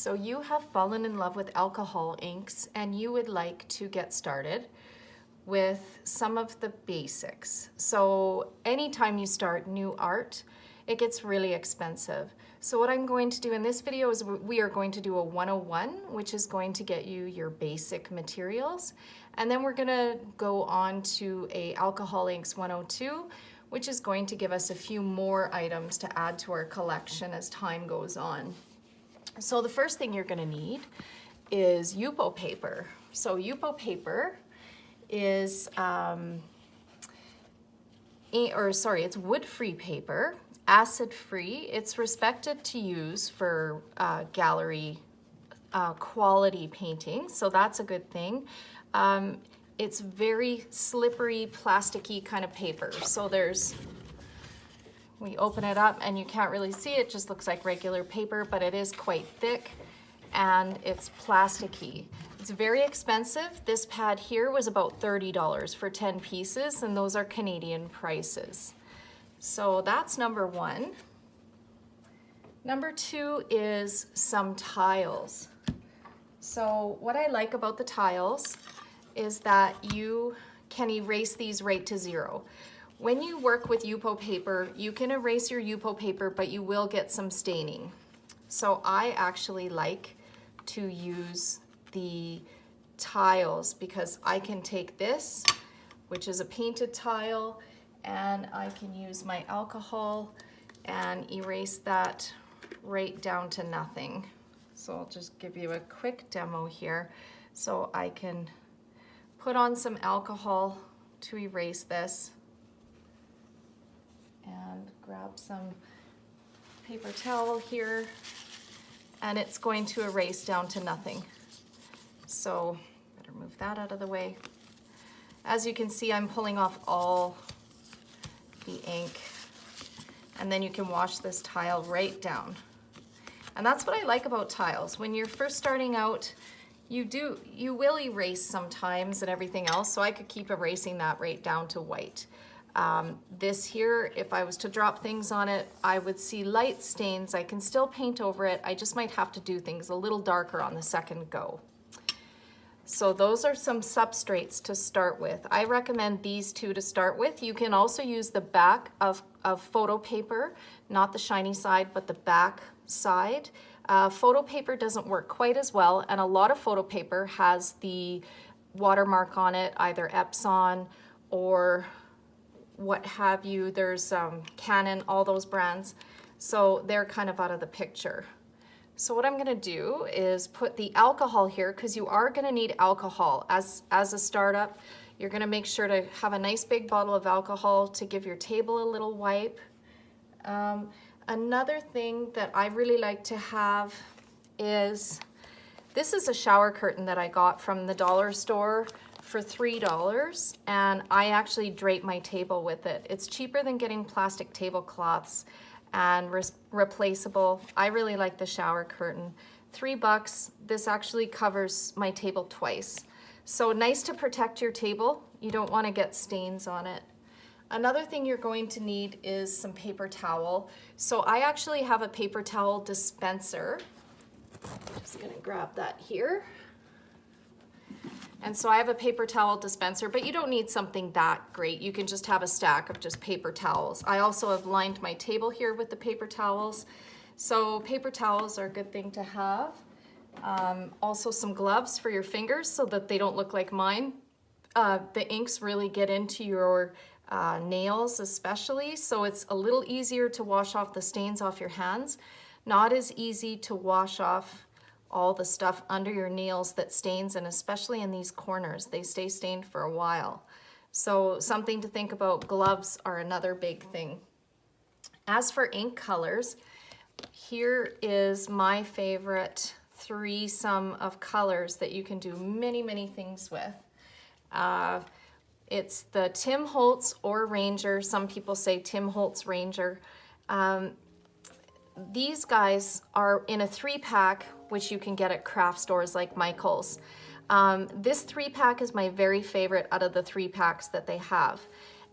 So you have fallen in love with alcohol inks and you would like to get started with some of the basics. So anytime you start new art, it gets really expensive. So what I'm going to do in this video is we are going to do a 101, which is going to get you your basic materials. And then we're gonna go on to a alcohol inks 102, which is going to give us a few more items to add to our collection as time goes on. So the first thing you're gonna need is Yupo paper. So Yupo paper is, it's wood-free paper, acid-free. It's respected to use for gallery quality painting, so that's a good thing. It's very slippery, plasticky kind of paper. So we open it up and you can't really see it, just looks like regular paper, but it is quite thick and it's plasticky. It's very expensive. This pad here was about $30 for 10 pieces, and those are Canadian prices. So that's number one. Number two is some tiles. So what I like about the tiles is that you can erase these right to zero. When you work with Yupo paper, you can erase your Yupo paper, but you will get some staining. So I actually like to use the tiles because I can take this, which is a painted tile, and I can use my alcohol and erase that right down to nothing. So I'll just give you a quick demo here. So I can put on some alcohol to erase this and grab some paper towel here, and it's going to erase down to nothing. So better move that out of the way. As you can see, I'm pulling off all the ink, and then you can wash this tile right down. And that's what I like about tiles. When you're first starting out, you will erase sometimes and everything else, so I could keep erasing that right down to white. This here, if I was to drop things on it, I would see light stains. I can still paint over it. I just might have to do things a little darker on the second go. So those are some substrates to start with. I recommend these two to start with. You can also use the back of photo paper, not the shiny side, but the back side. Photo paper doesn't work quite as well, and a lot of photo paper has the watermark on it, either Epson or what have you. There's Canon, all those brands, so they're kind of out of the picture. So what I'm gonna do is put the alcohol here, because you are gonna need alcohol as a startup. You're gonna make sure to have a nice big bottle of alcohol to give your table a little wipe. Another thing that I really like to have is, this is a shower curtain that I got from the dollar store for $3, and I actually drape my table with it. It's cheaper than getting plastic tablecloths and replaceable. I really like the shower curtain. $3, this actually covers my table twice. So nice to protect your table. You don't want to get stains on it. Another thing you're going to need is some paper towel. So I actually have a paper towel dispenser. Just gonna grab that here. And so I have a paper towel dispenser, but you don't need something that great. You can just have a stack of just paper towels. I also have lined my table here with the paper towels. So paper towels are a good thing to have. Also some gloves for your fingers so that they don't look like mine. The inks really get into your nails especially, so it's a little easier to wash off the stains off your hands. Not as easy to wash off all the stuff under your nails that stains, and especially in these corners, they stay stained for a while. So something to think about. Gloves are another big thing. As for ink colors, here is my favorite threesome of colors that you can do many, many things with. It's the Tim Holtz or Ranger. Some people say Tim Holtz Ranger. These guys are in a 3-pack, which you can get at craft stores like Michael's. This 3-pack is my very favorite out of the 3-packs that they have.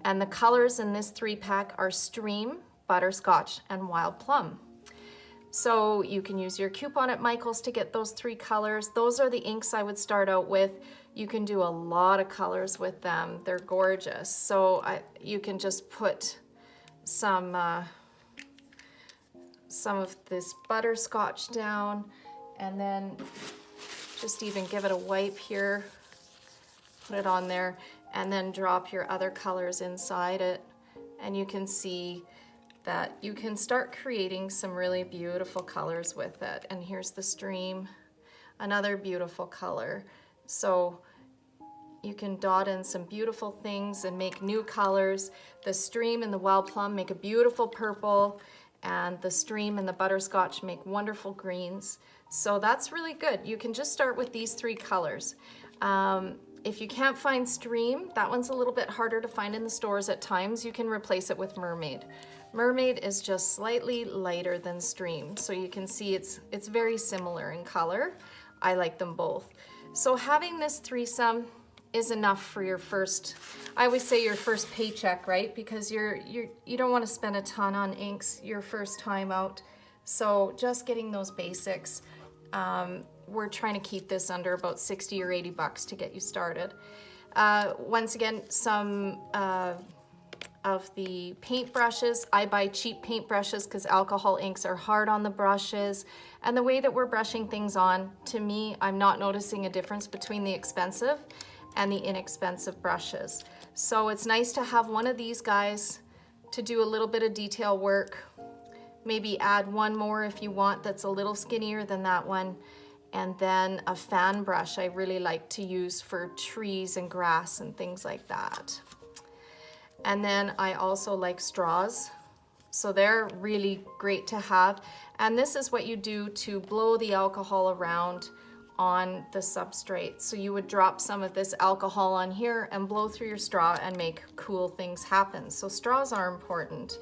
And the colors in this 3-pack are Stream, Butterscotch, and Wild Plum. So you can use your coupon at Michael's to get those 3 colors. Those are the inks I would start out with. You can do a lot of colors with them. They're gorgeous. So you can just put some of this butterscotch down, and then just even give it a wipe here, put it on there, and then drop your other colors inside it. And you can see that you can start creating some really beautiful colors with it. And here's the stream, another beautiful color. So you can dot in some beautiful things and make new colors. The stream and the wild plum make a beautiful purple, and the stream and the butterscotch make wonderful greens. So that's really good. You can just start with these 3 colors. If you can't find stream, that one's a little bit harder to find in the stores at times. You can replace it with mermaid. Mermaid is just slightly lighter than stream. So you can see it's very similar in color. I like them both. So having this threesome is enough for your first, I always say your first paycheck, right? Because you don't want to spend a ton on inks your first time out. So just getting those basics. We're trying to keep this under about 60 or 80 bucks to get you started. Once again, some of the paint brushes. I buy cheap paint brushes because alcohol inks are hard on the brushes. And the way that we're brushing things on, to me, I'm not noticing a difference between the expensive and the inexpensive brushes. So it's nice to have one of these guys to do a little bit of detail work. Maybe add one more if you want that's a little skinnier than that one. And then a fan brush I really like to use for trees and grass and things like that. And then I also like straws. So they're really great to have. And this is what you do to blow the alcohol around on the substrate. So you would drop some of this alcohol on here and blow through your straw and make cool things happen. So straws are important.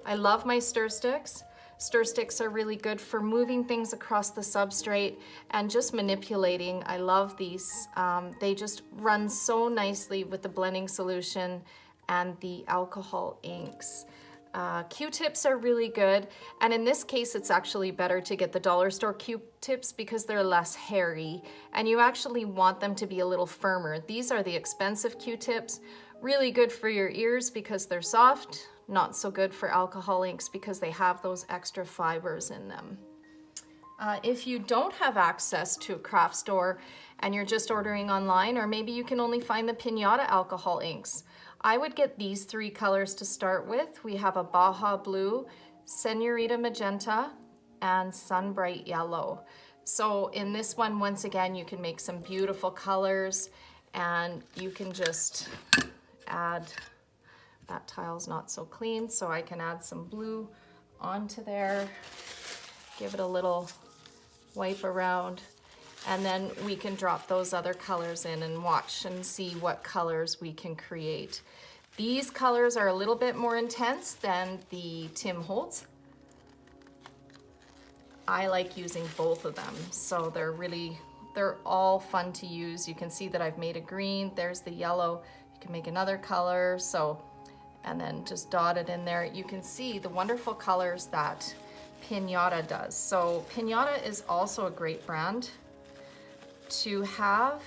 I love my stir sticks. Stir sticks are really good for moving things across the substrate and just manipulating. I love these. They just run so nicely with the blending solution and the alcohol inks. Q-tips are really good, and in this case it's actually better to get the dollar store Q-tips because they're less hairy and you actually want them to be a little firmer. These are the expensive Q-tips, really good for your ears because they're soft, not so good for alcohol inks because they have those extra fibers in them. If you don't have access to a craft store and you're just ordering online, or maybe you can only find the Pinata alcohol inks, I would get these 3 colors to start with. We have a Baja Blue, Senorita Magenta, and Sunbright Yellow. So in this one, once again, you can make some beautiful colors, and you can just add, that tile's not so clean, so I can add some blue onto there, give it a little wipe around, and then we can drop those other colors in and watch and see what colors we can create. These colors are a little bit more intense than the Tim Holtz. I like using both of them, so they're all fun to use. You can see that I've made a green, there's the yellow, you can make another color, so, and then just dot it in there. You can see the wonderful colors that Pinata does. So Pinata is also a great brand to have,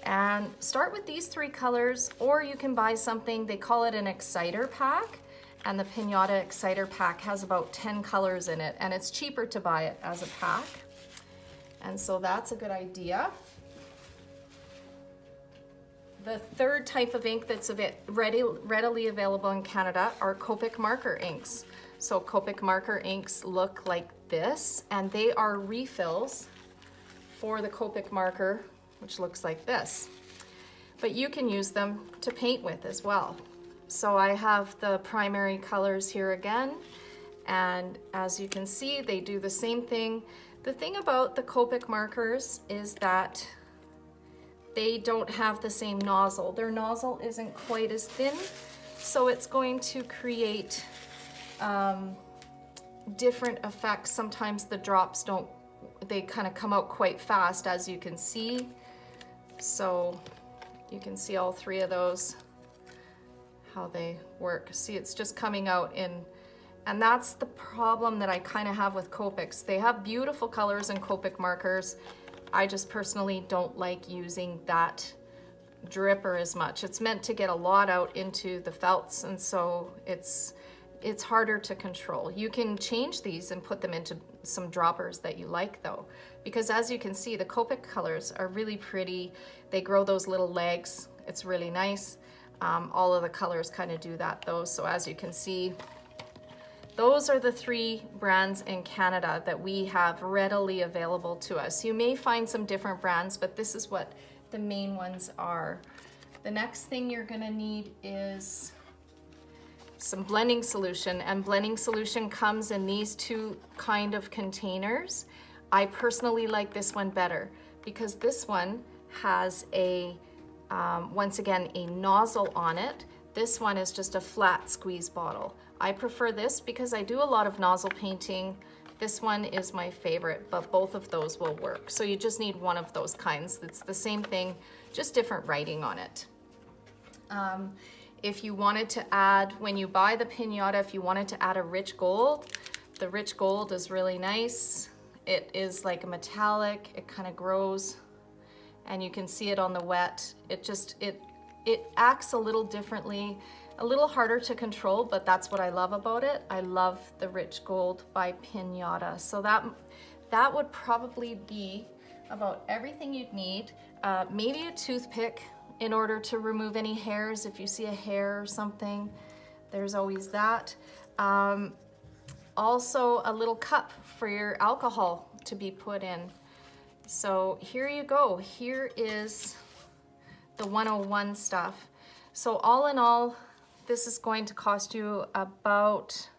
and start with these 3 colors, or you can buy something, they call it an exciter pack, and the Pinata exciter pack has about 10 colors in it, and it's cheaper to buy it as a pack, and so that's a good idea. The third type of ink that's readily available in Canada are Copic marker inks. So Copic marker inks look like this, and they are refills for the Copic marker, which looks like this. But you can use them to paint with as well. So I have the primary colors here again, and as you can see, they do the same thing. The thing about the Copic markers is that they don't have the same nozzle. Their nozzle isn't quite as thin, so it's going to create different effects. Sometimes the drops don't, they kind of come out quite fast, as you can see. So you can see all 3 of those, how they work. See, it's just coming out And that's the problem that I kind of have with Copics. They have beautiful colors and Copic markers. I just personally don't like using that dripper as much. It's meant to get a lot out into the felts, and so it's harder to control. You can change these and put them into some droppers that you like though, because as you can see, the Copic colors are really pretty. They grow those little legs. It's really nice. All of the colors kind of do that though. So as you can see, those are the 3 brands in Canada that we have readily available to us. You may find some different brands, but this is what the main ones are. The next thing you're gonna need is some blending solution, and blending solution comes in these 2 kind of containers. I personally like this one better because this one has a, once again, a nozzle on it. This one is just a flat squeeze bottle. I prefer this because I do a lot of nozzle painting. This one is my favorite, but both of those will work. So you just need one of those kinds. It's the same thing, just different writing on it. If you wanted to add, when you buy the piñata, if you wanted to add a rich gold, the rich gold is really nice. It is like a metallic, it kind of grows, and you can see it on the wet. It acts a little differently, a little harder to control, but that's what I love about it. I love the rich gold by Piñata. So that would probably be about everything you'd need. Maybe a toothpick in order to remove any hairs. If you see a hair or something, there's always that. Also a little cup for your alcohol to be put in. So here you go. Here is the 101 stuff. So all in all, this is going to cost you about,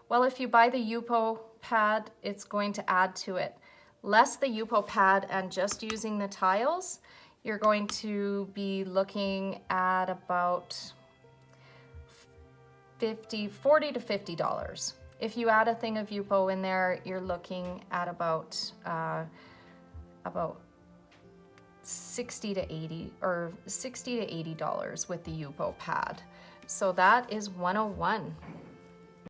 well, if you buy the Yupo pad, it's going to add to it. Less the Yupo pad and just using the tiles, you're going to be looking at about $40 to $50. If you add a thing of Yupo in there, you're looking at about 60 to $80 with the Yupo pad. So that is 101.